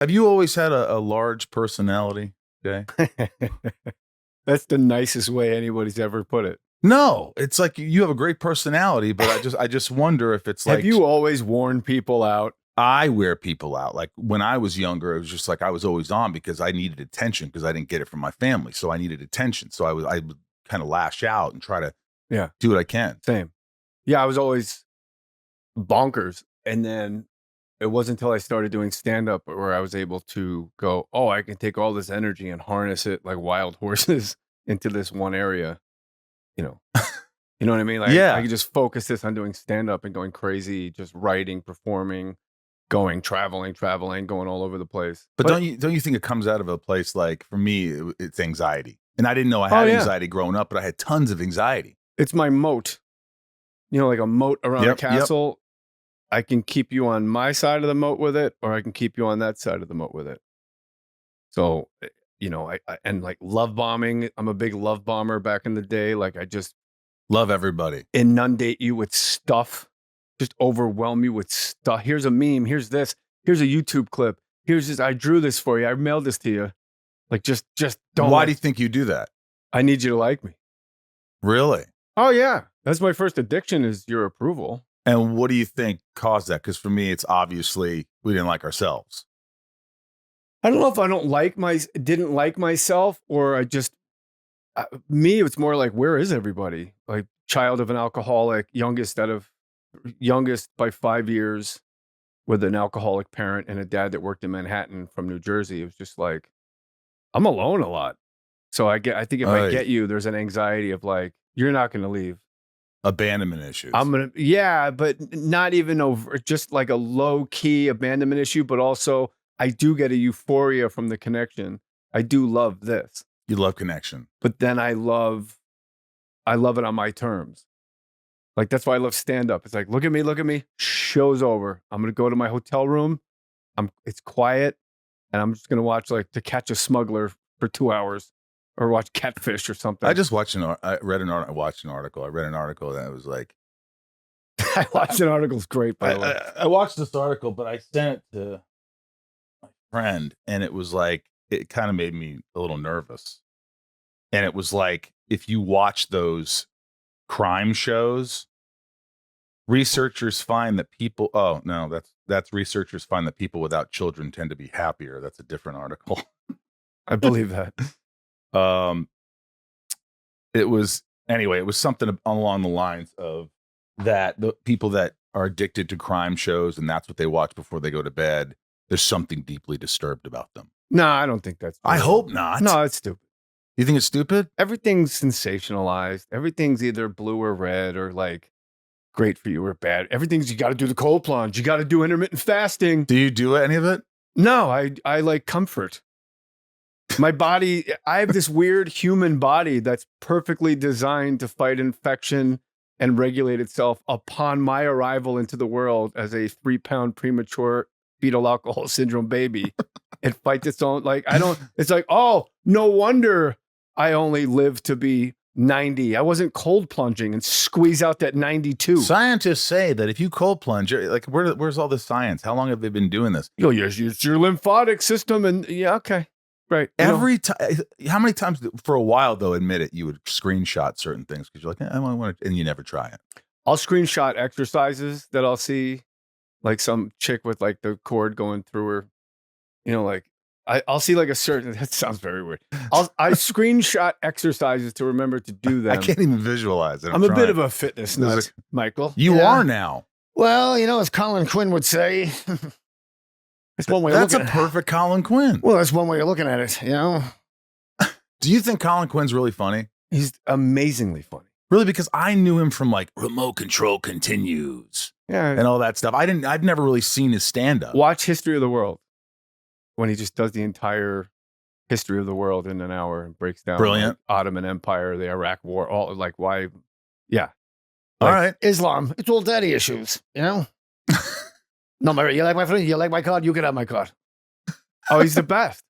Have you always had a large personality, Jay? That's the nicest way anybody's ever put it. No, it's like you have a great personality, but I just wonder if it's Have like you always worn people out? I wear people out. Like when I was younger, it was just like I was always on because I needed attention because I didn't get it from my family. So I needed attention. So I would kind of lash out and try to do what I can. Same. Yeah, I was always bonkers. And then it wasn't until I started doing stand-up where I was able to go, oh, I can take all this energy and harness it like wild horses into this one area. You know, you know what I mean? Like Yeah. I could just focus this on doing stand-up and going crazy, just writing, performing, going, traveling, going all over the place. But don't you think it comes out of a place like, for me, it's anxiety. And I didn't know I had anxiety growing up, but I had tons of anxiety. It's my moat. You know, like a moat around a castle. I can keep you on my side of the moat with it, or I can keep you on that side of the moat with it. So, you know, I and like love bombing. I'm a big love bomber back in the day. Like I just love everybody. Inundate you with stuff. Just overwhelm you with stuff. Here's a meme. Here's this. Here's a YouTube clip. Here's this. I drew this for you. I mailed this to you. Like just don't. Why do you think you do that? I need you to like me. Really? Oh yeah. That's my first addiction is your approval. And what do you think caused that? Because for me, it's obviously we didn't like ourselves. I don't know if I didn't like myself, or I just me. It's more like, where is everybody? Like child of an alcoholic, youngest by 5 years, with an alcoholic parent and a dad that worked in Manhattan from New Jersey. It was just like I'm alone a lot. So I think if I get you, there's an anxiety of like you're not going to leave. Abandonment issues. But not even over, just like a low key abandonment issue, but also I do get a euphoria from the connection. I do love this. You love connection. But then I love it on my terms. Like that's why I love stand up. It's like, look at me. Show's over. I'm going to go to my hotel room. It's quiet and I'm just going to watch like To Catch a Smuggler for 2 hours. Or watch Catfish or something. I just watched I read an article. I read an article that was like, I watched an article. It's great, by the way. I watched this article, but I sent it to my friend, and it was like, it kind of made me a little nervous. And it was like, if you watch those crime shows, researchers find that people. Oh no, that's researchers find that people without children tend to be happier. That's a different article. I believe that. It was something along the lines of that the people that are addicted to crime shows and that's what they watch before they go to bed, there's something deeply disturbed about them. No, I don't think that's true. I hope not. No, it's stupid. You think it's stupid? Everything's sensationalized. Everything's either blue or red or like great for you or bad. Everything's you got to do the cold plunge. You got to do intermittent fasting. Do you do any of it? No, I like comfort. My body, I have this weird human body that's perfectly designed to fight infection and regulate itself upon my arrival into the world as a 3-pound premature fetal alcohol syndrome baby. It fights its own, it's like, oh, no wonder I only live to be 90. I wasn't cold plunging and squeeze out that 92. Scientists say that if you cold plunge, like where's all this science? How long have they been doing this? It's your lymphatic system and yeah, okay. Right. Every time, how many times for a while though, admit it, you would screenshot certain things because you're like, I want to, and you never try it. I'll screenshot exercises that I'll see, like some chick with like the cord going through her, like I'll see like a certain, that sounds very weird. I screenshot exercises to remember to do them. I can't even visualize it. I'm a bit of a fitness nut, Michael. You are now. Well, as Colin Quinn would say, that's one way. That's a perfect Colin Quinn. Well, that's one way of looking at it. Do you think Colin Quinn's really funny? He's amazingly funny. Really, because I knew him from like Remote Control Continues, and all that stuff. I've never really seen his stand up. Watch History of the World when he just does the entire history of the world in an hour and breaks down. Brilliant. Ottoman Empire, the Iraq War, all like why. Yeah. All right. Islam. It's all daddy issues. No, Mary, you like my friend? You like my card? You can have my card. Oh, he's the best.